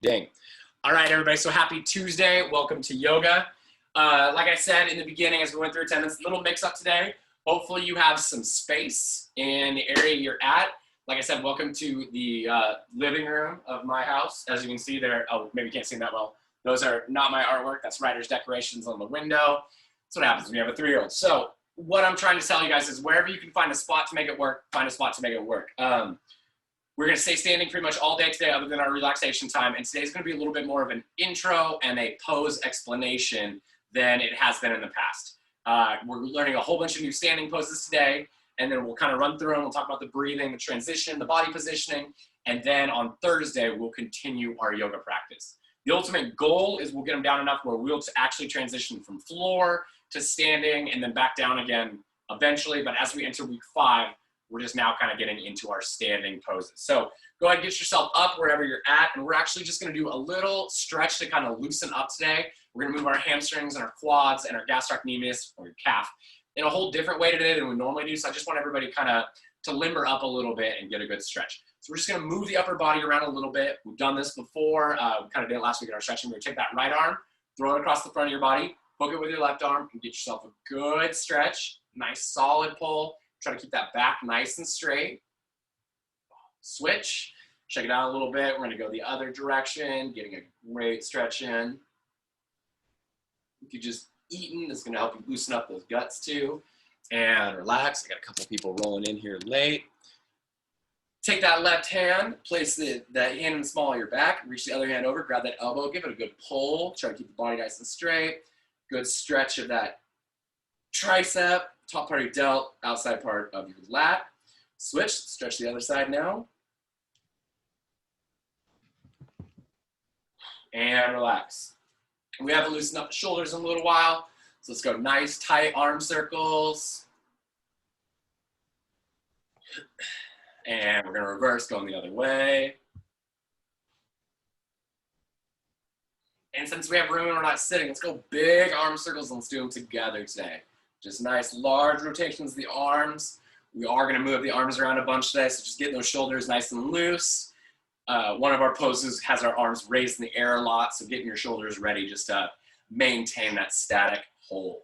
Dang. All right, everybody. So happy Tuesday. Welcome to yoga. Like I said in the beginning, as we went through attendance, little mix up today. Hopefully you have some space in the area you're at. Like I said, welcome to the living room of my house. As you can see there, oh, maybe you can't see them that well. Those are not my artwork. That's writer's decorations on the window. That's what happens when you have a 3-year-old. So what I'm trying to tell you guys is wherever you can find a spot to make it work, find a spot to make it work. We're going to stay standing pretty much all day today other than our relaxation time. And today's going to be a little bit more of an intro and a pose explanation than it has been in the past. We're learning a whole bunch of new standing poses today. And then we'll kind of run through them. We'll talk about the breathing, the transition, the body positioning. And then on Thursday, we'll continue our yoga practice. The ultimate goal is we'll get them down enough where we'll actually transition from floor to standing and then back down again eventually. But as we enter week 5, we're just now kind of getting into our standing poses. So go ahead and get yourself up wherever you're at. And we're actually just going to do a little stretch to kind of loosen up today. We're going to move our hamstrings and our quads and our gastrocnemius or your calf in a whole different way today than we normally do. So I just want everybody kind of to limber up a little bit and get a good stretch. So we're just going to move the upper body around a little bit. We've done this before. We kind of did it last week in our stretching. We're going to take that right arm, throw it across the front of your body, hook it with your left arm, and get yourself a good stretch. Nice solid pull. Try to keep that back nice and straight. Switch. Check it out a little bit. We're going to go the other direction, getting a great stretch in. If you just eaten, it's going to help you loosen up those guts too. And relax. I got a couple people rolling in here late. Take that left hand, place the hand in the small of your back, reach the other hand over, grab that elbow, give it a good pull. Try to keep the body nice and straight. Good stretch of that tricep. Top part of your delt, outside part of your lat. Switch, stretch the other side now. And relax. We haven't loosened up the shoulders in a little while, so let's go nice, tight arm circles. And we're gonna reverse, going the other way. And since we have room and we're not sitting, let's go big arm circles and let's do them together today. Just nice large rotations of the arms. We are going to move the arms around a bunch today, so just getting those shoulders nice and loose. One of our poses has our arms raised in the air a lot, so getting your shoulders ready just to maintain that static hold.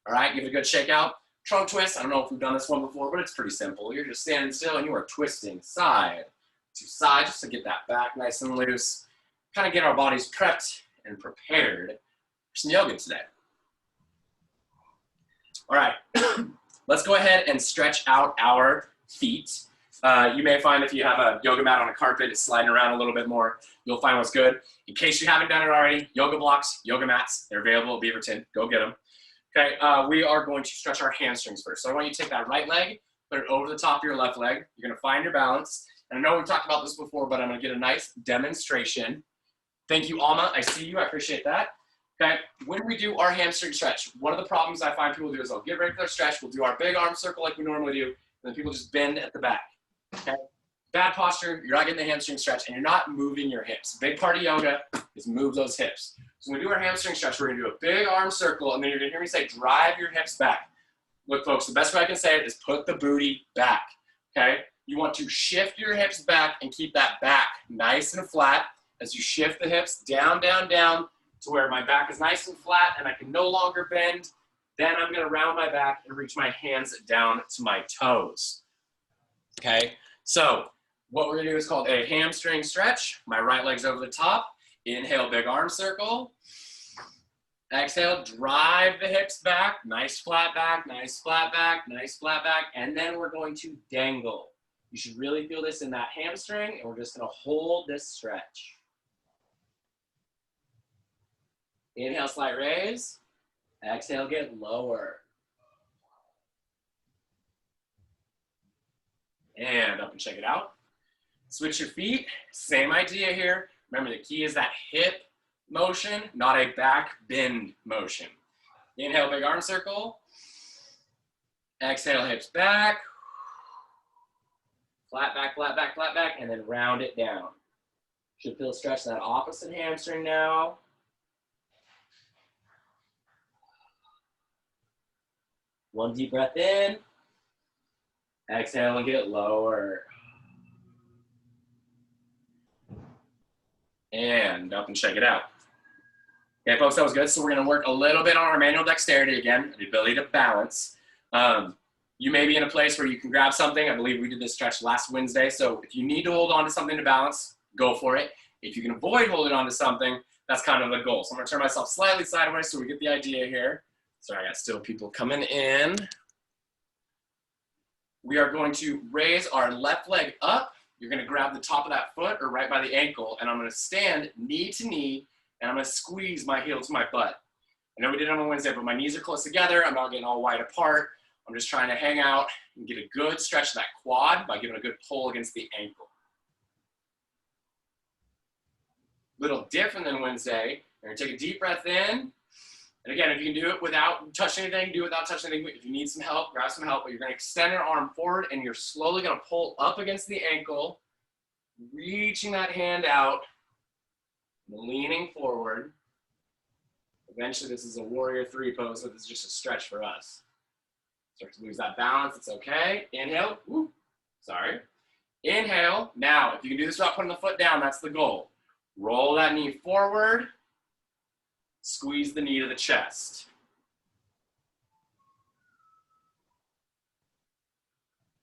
All right, give it a good shake out. Trunk twist. I don't know if we've done this one before, but it's pretty simple. You're just standing still and you are twisting side to side just to get that back nice and loose. Kind of get our bodies prepped and prepared for some yoga today. All right, let's go ahead and stretch out our feet. You may find if you have a yoga mat on a carpet, it's sliding around a little bit more. You'll find what's good. In case you haven't done it already, yoga blocks, yoga mats, they're available at Beaverton. Go get them. Okay, we are going to stretch our hamstrings first. So I want you to take that right leg, put it over the top of your left leg. You're going to find your balance. And I know we've talked about this before, but I'm going to get a nice demonstration. Thank you, Alma. I see you. I appreciate that. Okay, when we do our hamstring stretch, one of the problems I find people do is they'll get ready for their stretch, we'll do our big arm circle like we normally do, and then people just bend at the back. Okay, bad posture, you're not getting the hamstring stretch, and you're not moving your hips. Big part of yoga is move those hips. So when we do our hamstring stretch, we're gonna do a big arm circle, and then you're gonna hear me say, drive your hips back. Look, folks, the best way I can say it is put the booty back, okay? You want to shift your hips back and keep that back nice and flat as you shift the hips down, down, down, to where my back is nice and flat and I can no longer bend. Then I'm gonna round my back and reach my hands down to my toes. Okay, so what we're gonna do is called a hamstring stretch. My right leg's over the top. Inhale, big arm circle. Exhale, drive the hips back. Nice flat back, nice flat back, nice flat back. And then we're going to dangle. You should really feel this in that hamstring, and we're just gonna hold this stretch. Inhale, slight raise. Exhale, get lower. And up and check it out. Switch your feet. Same idea here. Remember, the key is that hip motion, not a back bend motion. Inhale, big arm circle. Exhale, hips back. Flat back, flat back, flat back, and then round it down. Should feel stretch that opposite hamstring now. One deep breath in. Exhale and get lower. and up and shake it out. Okay, folks, that was good. So we're gonna work a little bit on our manual dexterity again, the ability to balance. You may be in a place where you can grab something. I believe we did this stretch last Wednesday. So if you need to hold on to something to balance, go for it. If you can avoid holding on to something, that's kind of the goal. So I'm gonna turn myself slightly sideways so we get the idea here. Sorry, I got still people coming in. We are going to raise our left leg up. You're gonna grab the top of that foot or right by the ankle, and I'm gonna stand knee to knee, and I'm gonna squeeze my heel to my butt. I know we did it on Wednesday, but my knees are close together. I'm not getting all wide apart. I'm just trying to hang out and get a good stretch of that quad by giving a good pull against the ankle. Little different than Wednesday. You're gonna take a deep breath in. And again, if you can do it without touching anything, do it without touching anything. If you need some help, grab some help. But you're gonna extend your arm forward and you're slowly gonna pull up against the ankle, reaching that hand out, leaning forward. Eventually, this is a warrior three pose, so this is just a stretch for us. Start to lose that balance, it's okay. Inhale, woo, sorry. Inhale, now, if you can do this without putting the foot down, that's the goal. Roll that knee forward, squeeze the knee to the chest.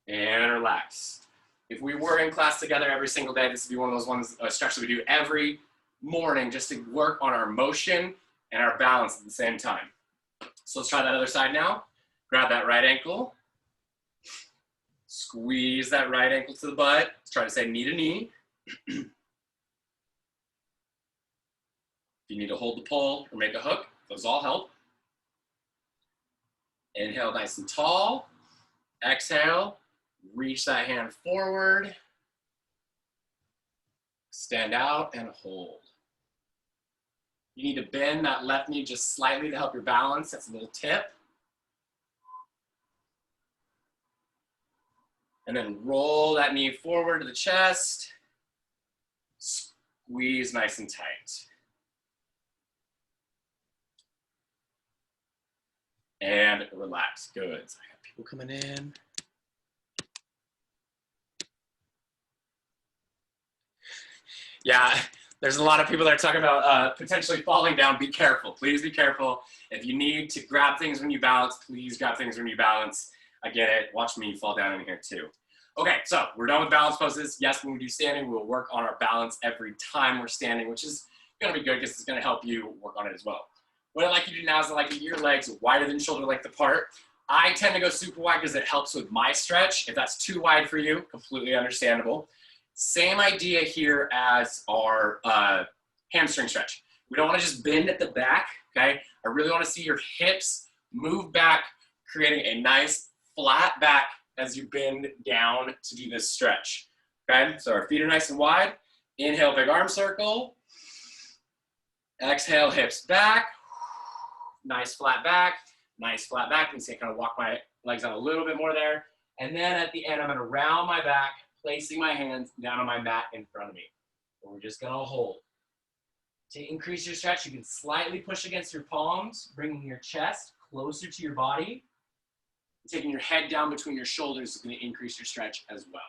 And relax. If we were in class together every single day, this would be one of those ones, stretches that we do every morning just to work on our motion and our balance at the same time. So let's try that other side now. Grab that right ankle. Squeeze that right ankle to the butt. Let's try to say knee to knee. If you need to hold the pull or make a hook, those all help. Inhale nice and tall. Exhale, reach that hand forward. Stand out and hold. You need to bend that left knee just slightly to help your balance. That's a little tip. And then roll that knee forward to the chest. Squeeze nice and tight. And relax, good. So I got people coming in. Yeah, there's a lot of people that are talking about potentially falling down. Be careful, please be careful. If you need to grab things when you balance, please grab things when you balance. I get it, watch me fall down in here too. Okay, so we're done with balance poses. Yes, when we do standing, we'll work on our balance every time we're standing, which is gonna be good because it's gonna help you work on it as well. What I'd like you to do now is I'd like to get your legs wider than shoulder length apart. I tend to go super wide because it helps with my stretch. If that's too wide for you, completely understandable. Same idea here as our hamstring stretch. We don't want to just bend at the back, okay? I really want to see your hips move back, creating a nice flat back as you bend down to do this stretch, okay? So our feet are nice and wide. Inhale, big arm circle. Exhale, hips back. Nice flat back, nice flat back. You can see I kind of walk my legs out a little bit more there. And then at the end, I'm gonna round my back, placing my hands down on my mat in front of me. And we're just gonna hold. To increase your stretch, you can slightly push against your palms, bringing your chest closer to your body. Taking your head down between your shoulders is gonna increase your stretch as well.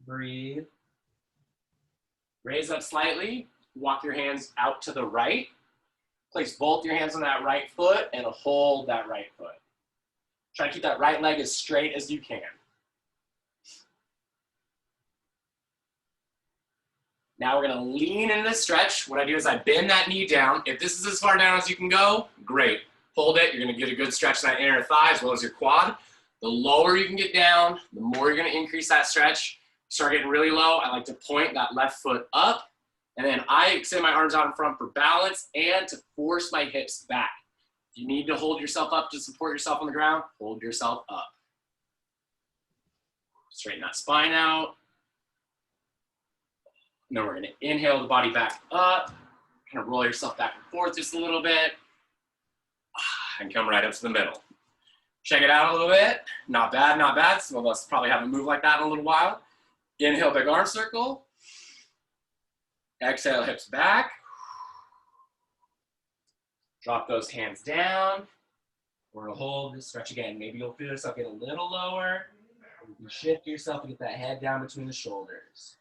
Breathe. Raise up slightly, walk your hands out to the right. Place both your hands on that right foot and hold that right foot. Try to keep that right leg as straight as you can. Now we're gonna lean into this stretch. What I do is I bend that knee down. If this is as far down as you can go, great. Hold it, you're gonna get a good stretch in that inner thigh as well as your quad. The lower you can get down, the more you're gonna increase that stretch. Start getting really low, I like to point that left foot up, and then I extend my arms out in front for balance and to force my hips back. If you need to hold yourself up to support yourself on the ground, hold yourself up. Straighten that spine out. And then we're gonna inhale the body back up, kind of roll yourself back and forth just a little bit, and come right up to the middle. Check it out a little bit. Not bad, not bad. Some of us probably haven't moved like that in a little while. Inhale, big arm circle. Exhale, hips back. Drop those hands down. We're gonna hold this stretch again. Maybe you'll feel yourself get a little lower. You can shift yourself and get that head down between the shoulders.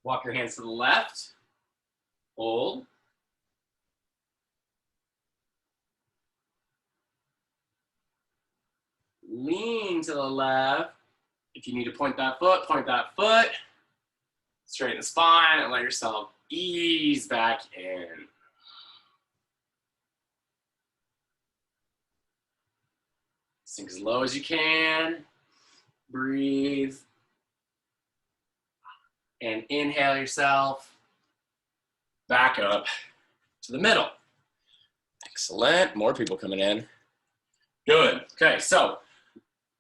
Walk your hands to the left. Hold. Lean to the left. If you need to point that foot, point that foot. Straighten the spine and let yourself ease back in. Sink as low as you can. Breathe. And inhale yourself back up to the middle. Excellent. More people coming in. Good. Okay, so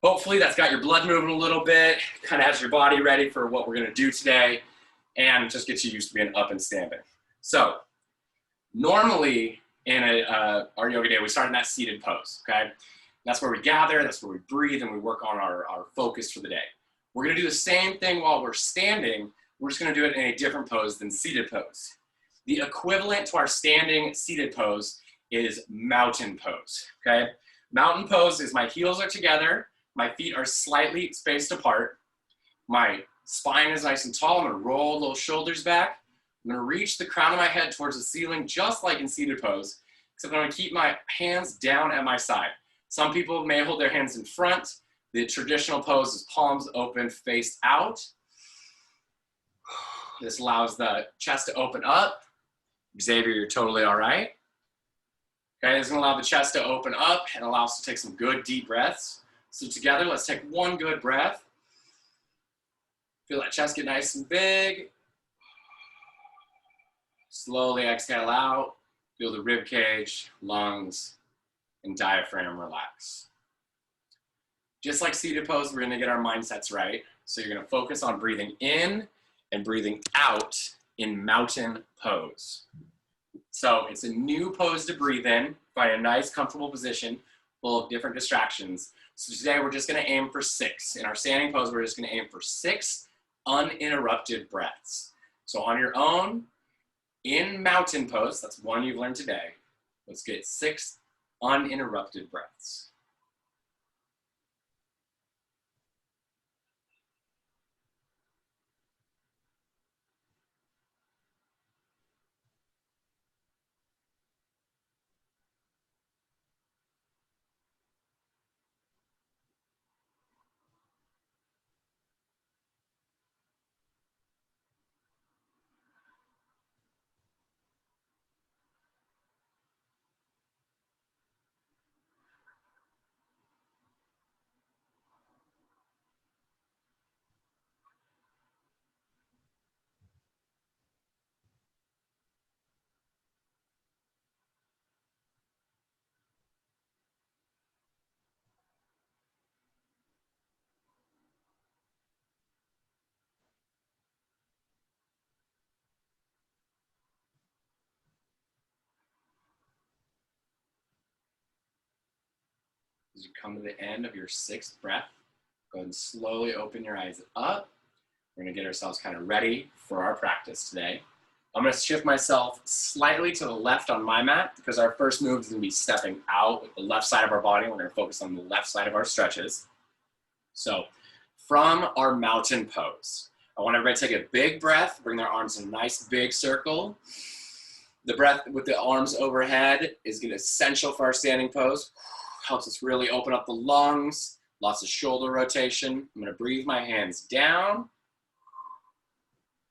hopefully that's got your blood moving a little bit, kind of has your body ready for what we're going to do today, and just gets you used to being up and standing. So normally in our yoga day, we start in that seated pose, okay? That's where we gather, that's where we breathe, and we work on our focus for the day. We're going to do the same thing while we're standing. We're just going to do it in a different pose than seated pose. The equivalent to our standing seated pose is mountain pose, okay? Mountain pose is my heels are together, my feet are slightly spaced apart, my spine is nice and tall. I'm going to roll those shoulders back. I'm going to reach the crown of my head towards the ceiling, just like in seated pose, except I'm going to keep my hands down at my side. Some people may hold their hands in front. The traditional pose is palms open, face out. This allows the chest to open up. Xavier, you're totally all right. Okay, this is going to allow the chest to open up and allow us to take some good deep breaths. So together, let's take one good breath. Feel that chest get nice and big. Slowly exhale out. Feel the rib cage, lungs, and diaphragm relax. Just like seated pose, we're going to get our mindsets right. So you're going to focus on breathing in and breathing out in mountain pose. So it's a new pose to breathe in. Find a nice, comfortable position full of different distractions. So today we're just going to aim for 6. In our standing pose, we're just going to aim for 6 uninterrupted breaths. So on your own, in mountain pose, that's one you've learned today. Let's get 6 uninterrupted breaths. As you come to the end of your 6th breath, go ahead and slowly open your eyes up. We're going to get ourselves kind of ready for our practice today. I'm going to shift myself slightly to the left on my mat because our first move is going to be stepping out with the left side of our body. We're going to focus on the left side of our stretches. So from our mountain pose, I want everybody to take a big breath, bring their arms in a nice big circle. The breath with the arms overhead is essential for our standing pose. Helps us really open up the lungs, lots of shoulder rotation. I'm going to breathe my hands down.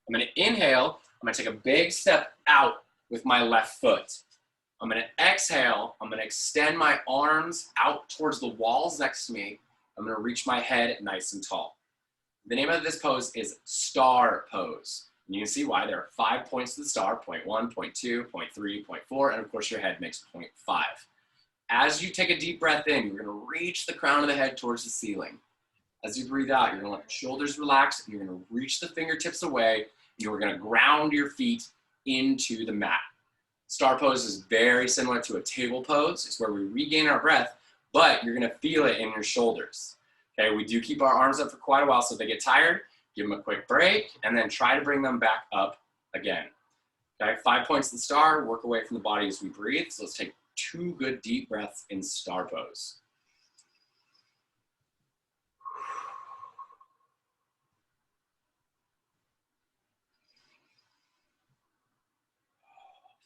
I'm going to inhale. I'm going to take a big step out with my left foot. I'm going to exhale. I'm going to extend my arms out towards the walls next to me. I'm going to reach my head nice and tall. The name of this pose is star pose. And you can see why. There are 5 points to the star, point 1, point 2, point 3, point 4, and of course your head makes point 5. As you take a deep breath in, you're going to reach the crown of the head towards the ceiling. As you breathe out, you're going to let the shoulders relax, and you're going to reach the fingertips away. You're going to ground your feet into the mat. Star pose is very similar to a table pose. It's where we regain our breath, but you're going to feel it in your shoulders. Okay, we do keep our arms up for quite a while, so if they get tired, give them a quick break, and then try to bring them back up again. Okay, 5 points in star, work away from the body as we breathe. So let's take 2 good deep breaths in star pose.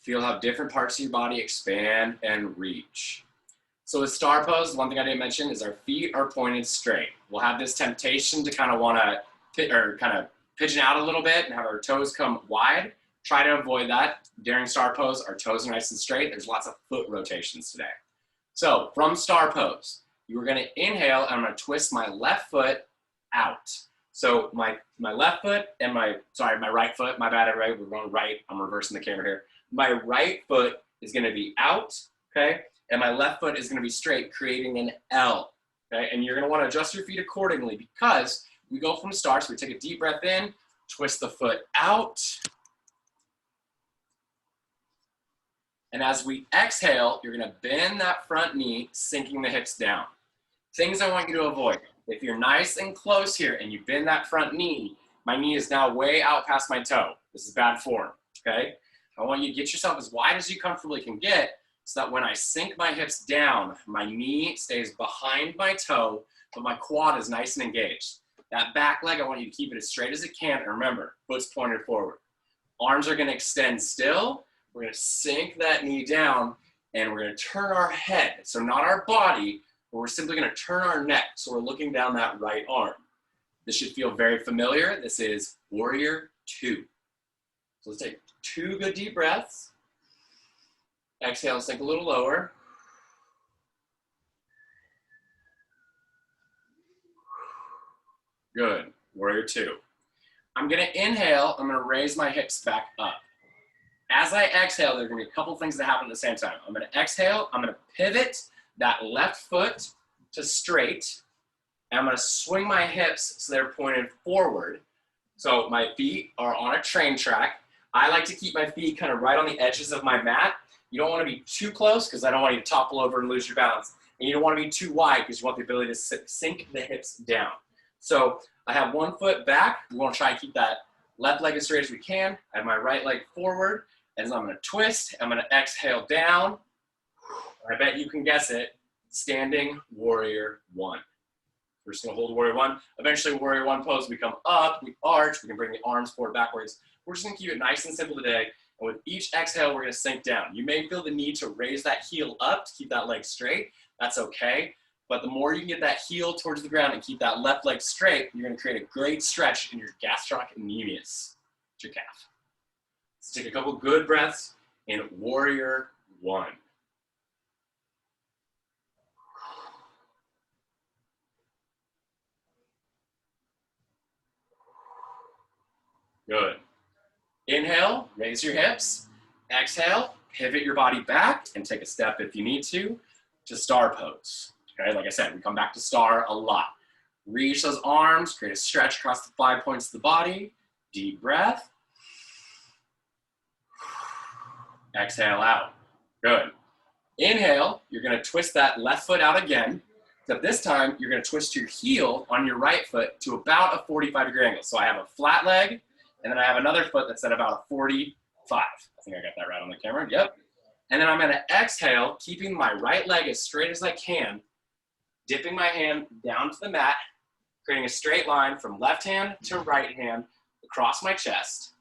Feel how different parts of your body expand and reach. So with star pose, one thing I didn't mention is our feet are pointed straight. We'll have this temptation to kind of want to pigeon out a little bit and have our toes come wide. Try to avoid that. During star pose, our toes are nice and straight. There's lots of foot rotations today. So from star pose, you're going to inhale, and I'm going to twist my left foot out. So my left foot and my right foot, my bad, everybody, we're going right. I'm reversing the camera here. My right foot is going to be out, okay? And my left foot is going to be straight, creating an L, okay? And you're going to want to adjust your feet accordingly because we go from star, so we take a deep breath in, twist the foot out. And as we exhale, you're going to bend that front knee, sinking the hips down. Things I want you to avoid. If you're nice and close here and you bend that front knee, my knee is now way out past my toe. This is bad form, okay? I want you to get yourself as wide as you comfortably can get so that when I sink my hips down, my knee stays behind my toe, but my quad is nice and engaged. That back leg, I want you to keep it as straight as it can. And remember, foot's pointed forward. Arms are going to extend still. We're going to sink that knee down, and we're going to turn our head. So not our body, but we're simply going to turn our neck. So we're looking down that right arm. This should feel very familiar. This is Warrior 2. So let's take 2 good deep breaths. Exhale and sink a little lower. Good. Warrior 2. I'm going to inhale. I'm going to raise my hips back up. As I exhale, there are going to be a couple things that happen at the same time. I'm going to exhale. I'm going to pivot that left foot to straight. And I'm going to swing my hips so they're pointed forward. So my feet are on a train track. I like to keep my feet kind of right on the edges of my mat. You don't want to be too close because I don't want you to topple over and lose your balance. And you don't want to be too wide because you want the ability to sink the hips down. So I have one foot back. We want to try and keep that left leg as straight as we can. I have my right leg forward. And I'm going to twist. I'm going to exhale down. I bet you can guess it. Standing Warrior 1. We're just going to hold Warrior 1. Eventually, Warrior 1 pose, we come up, we arch, we can bring the arms forward, backwards. We're just going to keep it nice and simple today. And with each exhale, we're going to sink down. You may feel the need to raise that heel up to keep that leg straight. That's okay. But the more you can get that heel towards the ground and keep that left leg straight, you're going to create a great stretch in your gastrocnemius, your calf. Let's take a couple good breaths in Warrior 1. Good. Inhale, raise your hips. Exhale, pivot your body back and take a step if you need to star pose. Okay, like I said, we come back to star a lot. Reach those arms, create a stretch across the 5 points of the body. Deep breath. Exhale out. Good. Inhale, you're going to twist that left foot out again. Except this time, you're going to twist your heel on your right foot to about a 45-degree angle. So I have a flat leg, and then I have another foot that's at about a 45. I think I got that right on the camera. Yep. And then I'm going to exhale, keeping my right leg as straight as I can, dipping my hand down to the mat, creating a straight line from left hand to right hand across my chest.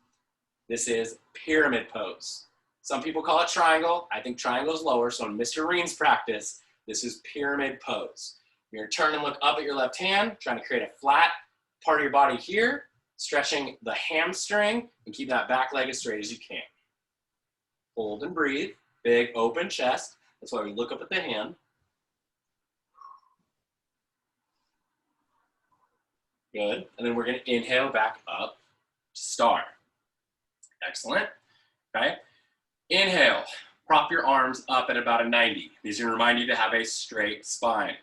This is pyramid pose. Some people call it triangle. I think triangle is lower, so in Mr. Rien's practice, this is pyramid pose. You're going to turn and look up at your left hand, trying to create a flat part of your body here, stretching the hamstring, and keep that back leg as straight as you can. Hold and breathe. Big open chest. That's why we look up at the hand. Good. And then we're going to inhale back up to star. Excellent. Okay. Inhale. Prop your arms up at about a 90. These are going to remind you to have a straight spine.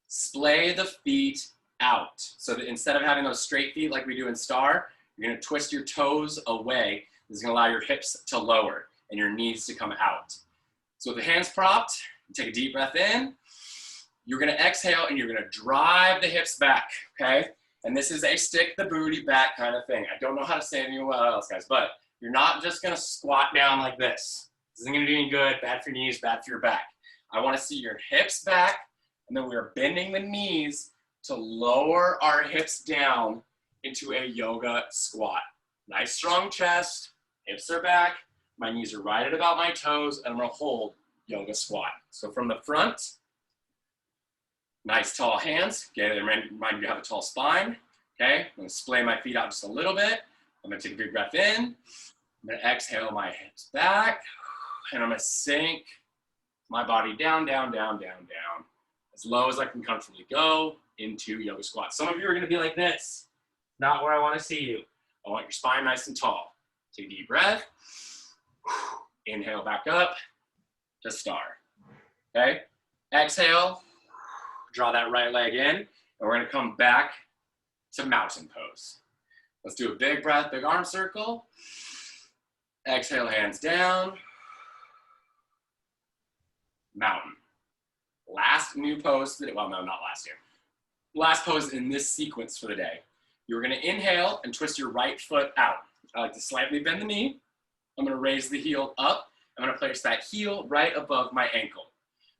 Splay the feet out. So that instead of having those straight feet like we do in star, you're going to twist your toes away. This is going to allow your hips to lower and your knees to come out. So with the hands propped, take a deep breath in. You're going to exhale and you're going to drive the hips back, okay? And this is a stick the booty back kind of thing. I don't know how to say anything else, guys, but You're not just gonna squat down like this. This isn't gonna do any good, bad for your knees, bad for your back. I wanna see your hips back, and then we're bending the knees to lower our hips down into a yoga squat. Nice strong chest, hips are back, my knees are right at about my toes, and I'm gonna hold yoga squat. So from the front, nice tall hands. Okay, remind you to have a tall spine. Okay, I'm gonna splay my feet out just a little bit. I'm gonna take a big breath in. I'm gonna exhale my hips back, and I'm gonna sink my body down, down, down, down, down, as low as I can comfortably go into yoga squat. Some of you are gonna be like this. Not where I wanna see you. I want your spine nice and tall. Take a deep breath. Inhale back up to star. Okay, exhale, draw that right leg in, and we're gonna come back to mountain pose. Let's do a big breath, big arm circle. Exhale, hands down. Mountain. Last new pose today. Well, no, not last year. Last pose in this sequence for the day. You're gonna inhale and twist your right foot out. I like to slightly bend the knee. I'm gonna raise the heel up. I'm gonna place that heel right above my ankle.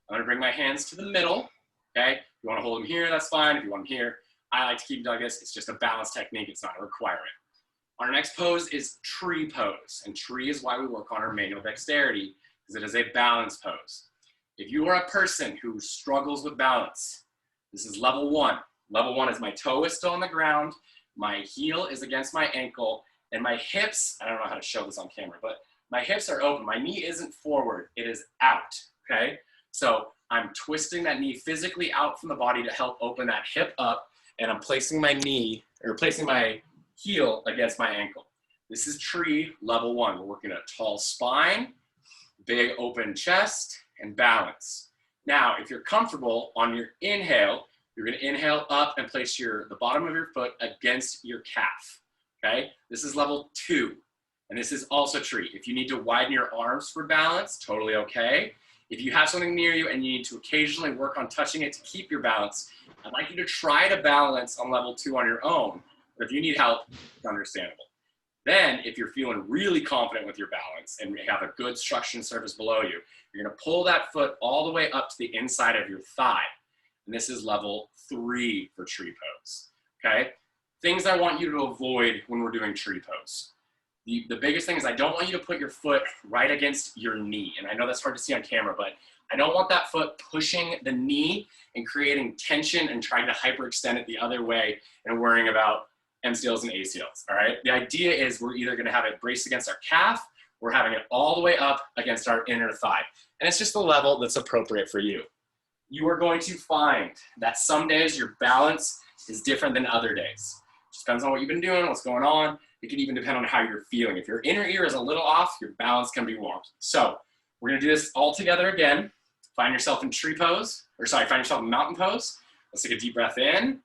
I'm gonna bring my hands to the middle, okay? If you wanna hold them here, that's fine. If you want them here, I like to keep them like this. It's just a balance technique, it's not a requirement. Our next pose is tree pose, and tree is why we work on our manual dexterity, because it is a balance pose. If you are a person who struggles with balance, this is level one. Level one is my toe is still on the ground, my heel is against my ankle, and my hips, I don't know how to show this on camera, but my hips are open. My knee isn't forward, it is out, okay? So I'm twisting that knee physically out from the body to help open that hip up, and I'm placing my knee, or placing my heel against my ankle. This is tree level one. We're working a tall spine, big open chest, and balance. Now, if you're comfortable on your inhale, you're gonna inhale up and place the bottom of your foot against your calf, okay? This is level two, and this is also tree. If you need to widen your arms for balance, totally okay. If you have something near you and you need to occasionally work on touching it to keep your balance, I'd like you to try to balance on level two on your own. But if you need help, it's understandable. Then, if you're feeling really confident with your balance and you have a good suction surface below you, you're gonna pull that foot all the way up to the inside of your thigh. And this is level three for tree pose, okay? Things I want you to avoid when we're doing tree pose. The biggest thing is I don't want you to put your foot right against your knee. And I know that's hard to see on camera, but I don't want that foot pushing the knee and creating tension and trying to hyperextend it the other way and worrying about MCLs and ACLs, all right? The idea is we're either gonna have it braced against our calf, or having it all the way up against our inner thigh. And it's just the level that's appropriate for you. You are going to find that some days your balance is different than other days. Just depends on what you've been doing, what's going on. It can even depend on how you're feeling. If your inner ear is a little off, your balance can be wonky. So we're gonna do this all together again. Find yourself in tree pose, find yourself in mountain pose. Let's take a deep breath in.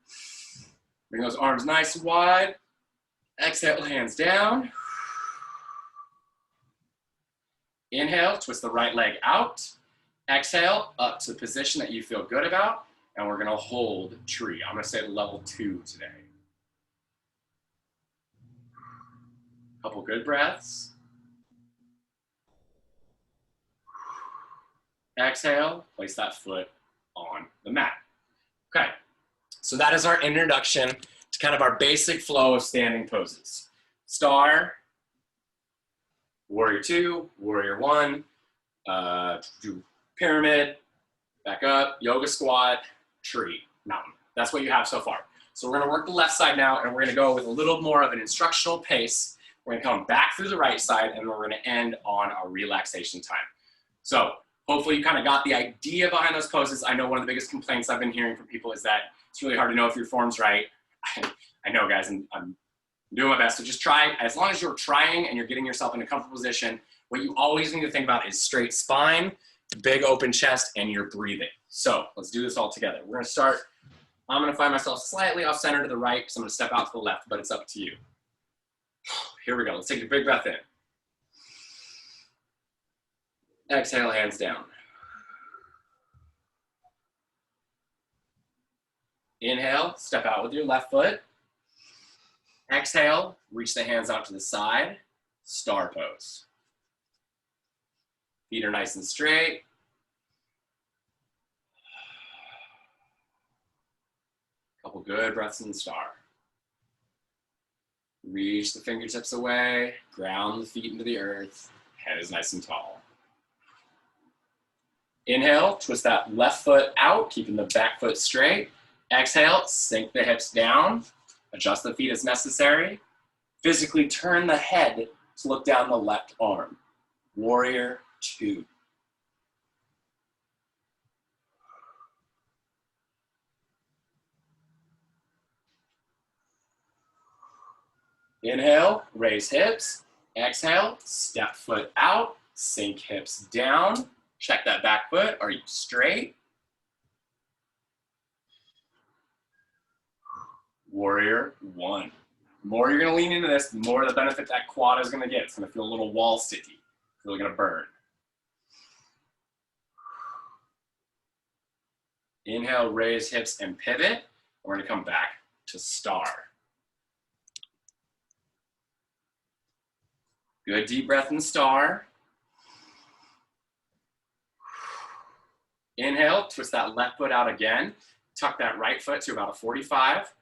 Bring those arms nice and wide. Exhale, hands down. Inhale, twist the right leg out. Exhale, up to the position that you feel good about. And we're gonna hold tree. I'm gonna say level two today. Couple good breaths. Exhale, place that foot on the mat. Okay, so that is our introduction to kind of our basic flow of standing poses. Star, warrior two, warrior one, do pyramid, back up, yoga squat, tree, mountain. That's what you have so far. So we're gonna work the left side now, and we're gonna go with a little more of an instructional pace. We're gonna come back through the right side, and we're gonna end on our relaxation time. So hopefully you kind of got the idea behind those poses. I know one of the biggest complaints I've been hearing from people is that it's really hard to know if your form's right. I know, guys, and I'm doing my best. So just try, as long as you're trying and you're getting yourself in a comfortable position, what you always need to think about is straight spine, big open chest, and your breathing. So let's do this all together. We're gonna start, I'm gonna find myself slightly off center to the right, because I'm gonna step out to the left, but it's up to you. Here we go, let's take a big breath in. Exhale, hands down. Inhale, step out with your left foot. Exhale, reach the hands out to the side. Star pose. Feet are nice and straight. Couple good breaths in the star. Reach the fingertips away, ground the feet into the earth, head is nice and tall. Inhale, twist that left foot out, keeping the back foot straight. Exhale, sink the hips down, adjust the feet as necessary. Physically turn the head to look down the left arm. Warrior 2. Inhale, raise hips. Exhale, step foot out, sink hips down. Check that back foot, are you straight? Warrior 1. The more you're gonna lean into this, the more the benefit that quad is gonna get. It's gonna feel a little wall sticky. It's really gonna burn. Inhale, raise hips and pivot. We're gonna come back to star. Good deep breath in star. Inhale, twist that left foot out again. Tuck that right foot to about a 45.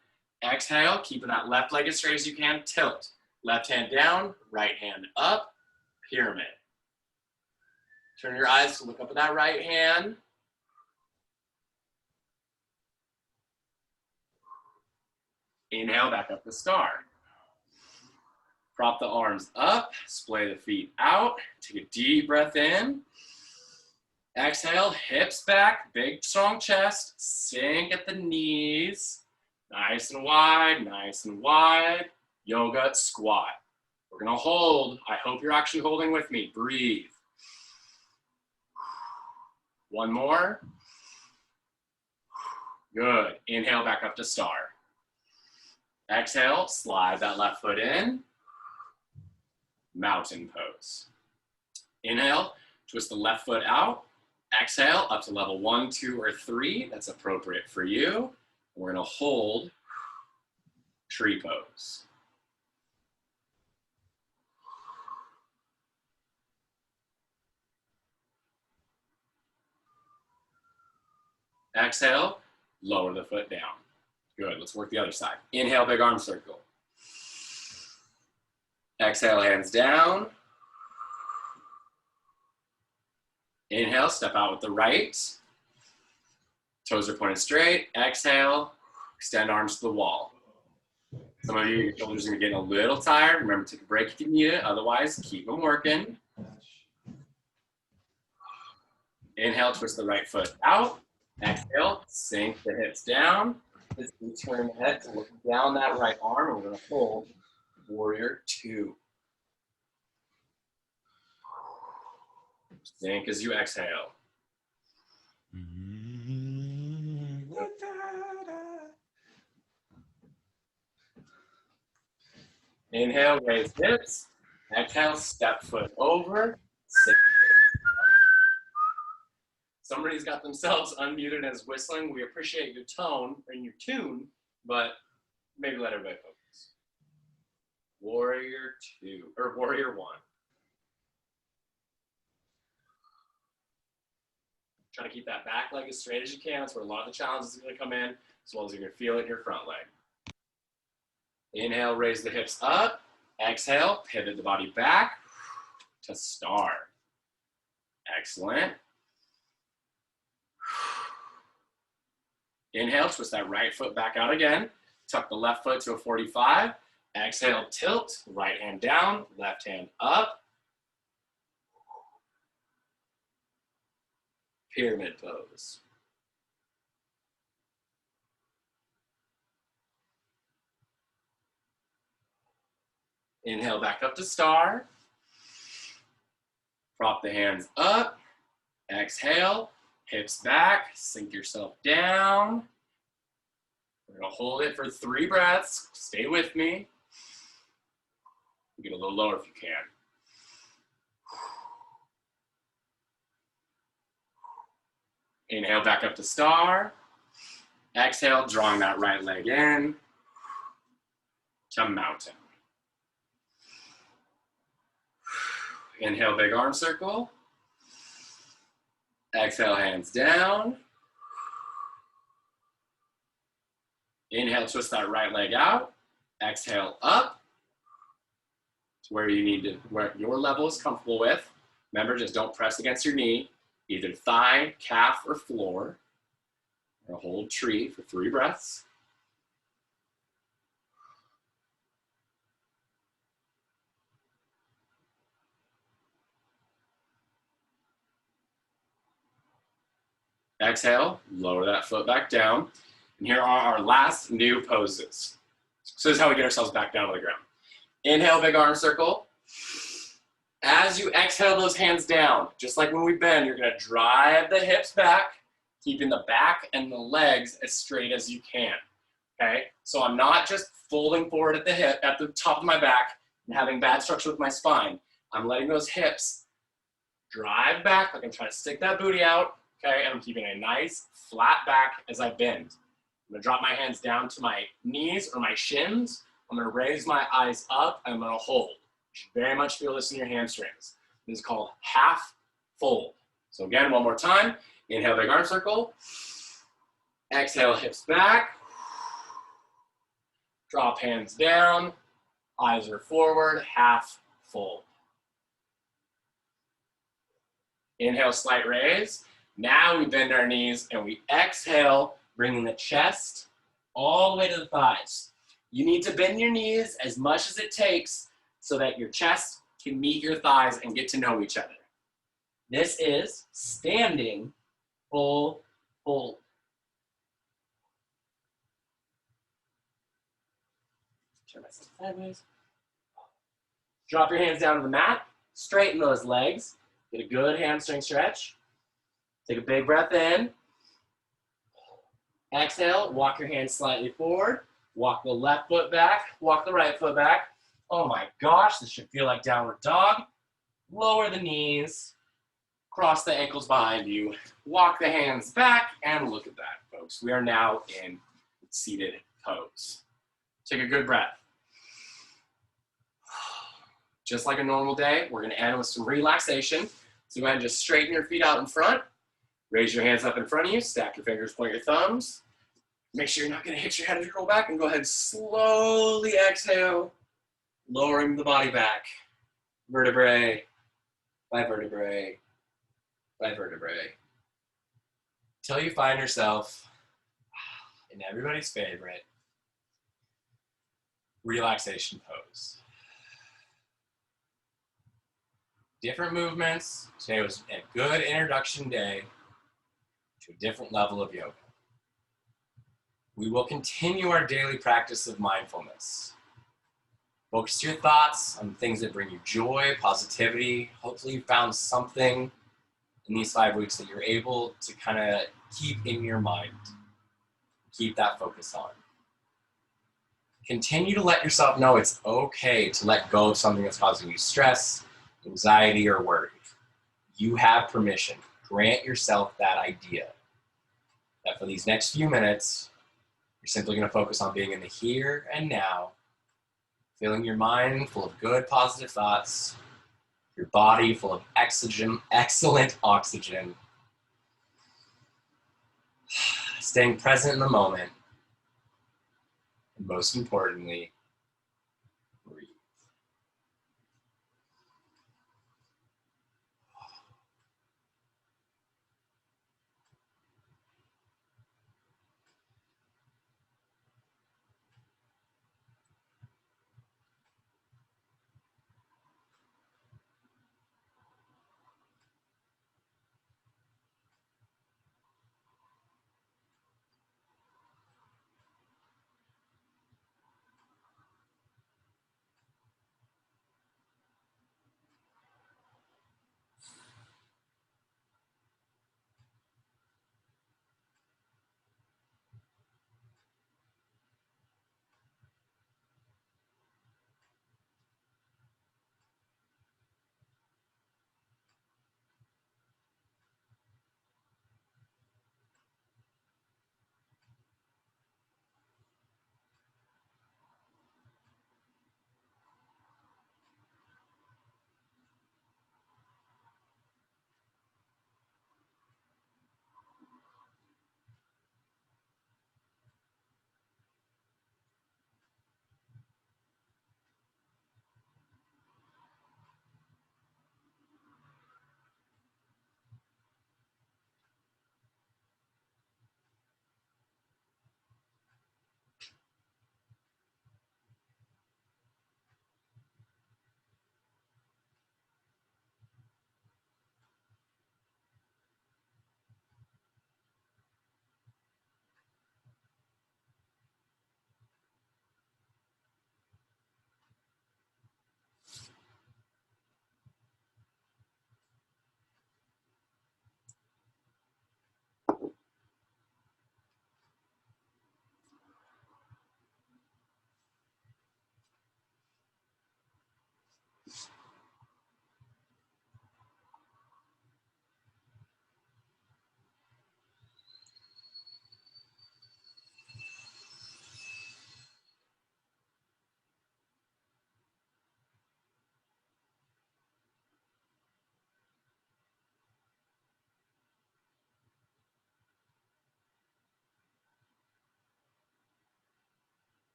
Exhale, keeping that left leg as straight as you can, tilt. Left hand down, right hand up, pyramid. Turn your eyes to look up at that right hand. Inhale, back up to star. Prop the arms up, splay the feet out. Take a deep breath in. Exhale, hips back, big strong chest. Sink at the knees. Nice and wide, nice and wide. Yoga squat. We're gonna hold. I hope you're actually holding with me. Breathe. One more. Good. Inhale, back up to star. Exhale, slide that left foot in. Mountain pose. Inhale, twist the left foot out. Exhale, up to level 1, 2, or 3. That's appropriate for you. We're gonna hold tree pose. Exhale, lower the foot down. Good, let's work the other side. Inhale, big arm circle. Exhale, hands down. Inhale, step out with the right. Toes are pointed straight. Exhale, extend arms to the wall. Some of you, your shoulders are getting a little tired. Remember, take a break if you need it. Otherwise, keep them working. Inhale, twist the right foot out. Exhale, sink the hips down. Let's turn the head to look down that right arm. We're going to hold Warrior 2. Sink as you exhale. Inhale, raise hips. Exhale, step foot over. Sink. Somebody's got themselves unmuted and is whistling. We appreciate your tone and your tune, but maybe let everybody focus. Warrior 2, or Warrior 1. Try to keep that back leg as straight as you can. That's where a lot of the challenges are going to come in, as well as you're going to feel it in your front leg. Inhale, raise the hips up. Exhale, pivot the body back to star. Excellent. Inhale, twist that right foot back out again. Tuck the left foot to a 45. Exhale, tilt, right hand down, left hand up. Pyramid pose. Inhale, back up to star. Prop the hands up. Exhale, hips back, sink yourself down. We're gonna hold it for 3 breaths. Stay with me. Get a little lower if you can. Inhale, back up to star. Exhale, drawing that right leg in to mountain. Inhale, big arm circle. Exhale, hands down. Inhale, twist that right leg out. Exhale, up to where you need to, where your level is comfortable with. Remember, just don't press against your knee, either thigh, calf, or floor. Or hold tree for 3 breaths. Exhale, lower that foot back down. And here are our last new poses. So this is how we get ourselves back down to the ground. Inhale, big arm circle. As you exhale those hands down, just like when we bend, you're gonna drive the hips back, keeping the back and the legs as straight as you can, okay? So I'm not just folding forward at the hip, at the top of my back, and having bad structure with my spine. I'm letting those hips drive back, like I'm trying to stick that booty out, okay? And I'm keeping a nice flat back as I bend. I'm gonna drop my hands down to my knees or my shins. I'm gonna raise my eyes up, and I'm gonna hold. You should very much feel this in your hamstrings. This is called half fold. So again, one more time. Inhale, big arm circle. Exhale, hips back. Drop hands down. Eyes are forward, half fold. Inhale, slight raise. Now we bend our knees and we exhale, bringing the chest all the way to the thighs. You need to bend your knees as much as it takes so that your chest can meet your thighs and get to know each other. This is standing full fold. Turn myself sideways. Drop your hands down to the mat. Straighten those legs. Get a good hamstring stretch. Take a big breath in. Exhale, walk your hands slightly forward. Walk the left foot back. Walk the right foot back. Oh my gosh, this should feel like downward dog. Lower the knees. Cross the ankles behind you. Walk the hands back, and look at that, folks. We are now in seated pose. Take a good breath. Just like a normal day, we're gonna end with some relaxation. So go ahead and just straighten your feet out in front. Raise your hands up in front of you. Stack your fingers, point your thumbs. Make sure you're not gonna hit your head as you roll back, and go ahead and slowly exhale, lowering the body back. Vertebrae by vertebrae by vertebrae. Till you find yourself in everybody's favorite relaxation pose. Different movements. Today was a good introduction day to a different level of yoga. We will continue our daily practice of mindfulness. Focus your thoughts on things that bring you joy, positivity. Hopefully you found something in these 5 weeks that you're able to kind of keep in your mind. Keep that focus on. Continue to let yourself know it's okay to let go of something that's causing you stress, anxiety, or worry. You have permission. Grant yourself that idea that for these next few minutes, you're simply going to focus on being in the here and now, filling your mind full of good, positive thoughts, your body full of excellent oxygen, staying present in the moment, and most importantly, breathe.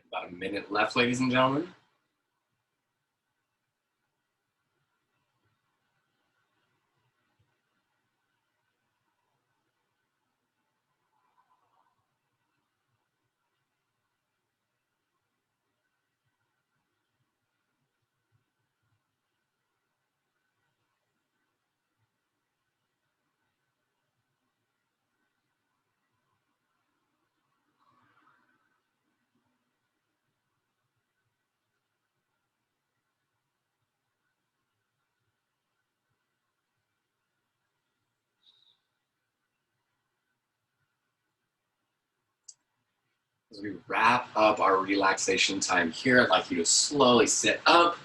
About a minute left, ladies and gentlemen. As we wrap up our relaxation time here, I'd like you to slowly sit up.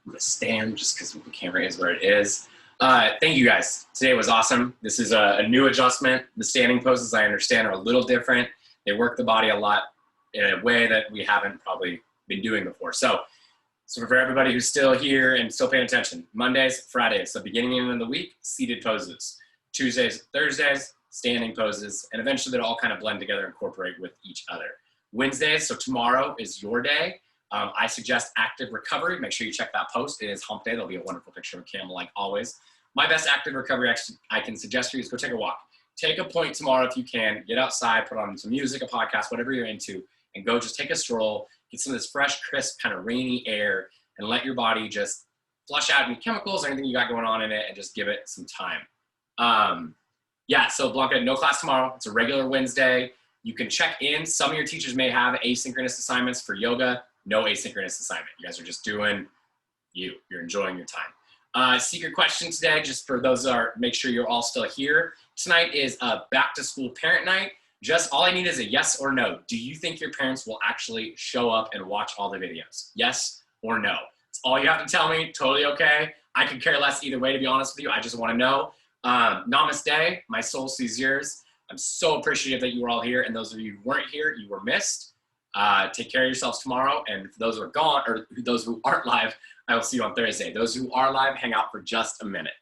I'm gonna stand just because the camera is where it is. Thank you guys. Today was awesome. This is a new adjustment. The standing poses, I understand, are a little different. They work the body a lot in a way that we haven't probably been doing before. So for everybody who's still here and still paying attention, Mondays, Fridays, so beginning and end of the week, seated poses. Tuesdays, Thursdays, standing poses, and eventually they'll all kind of blend together and incorporate with each other. Wednesdays, so tomorrow is your day. I suggest active recovery. Make sure you check that post. It is hump day. There'll be a wonderful picture of a camel like always. My best active recovery I can suggest for you is go take a walk. Take a point tomorrow if you can. Get outside, put on some music, a podcast, whatever you're into, and go just take a stroll. Get some of this fresh, crisp, kind of rainy air, and let your body just flush out any chemicals or anything you got going on in it, and just give it some time. Yeah, so Blanca, no class tomorrow. It's a regular Wednesday. You can check in. Some of your teachers may have asynchronous assignments for yoga. No asynchronous assignment. You guys are just doing you. You're enjoying your time. Secret question today, just for those make sure you're all still here. Tonight is a back to school parent night. Just all I need is a yes or no. Do you think your parents will actually show up and watch all the videos? Yes or no? It's all you have to tell me. Totally okay. I could care less either way, to be honest with you. I just want to know. Namaste. My soul sees yours. I'm so appreciative that you were all here, and those of you who weren't here, you were missed. Take care of yourselves tomorrow, and for those who are gone, or those who aren't live, I will see you on Thursday. Those who are live, hang out for just a minute.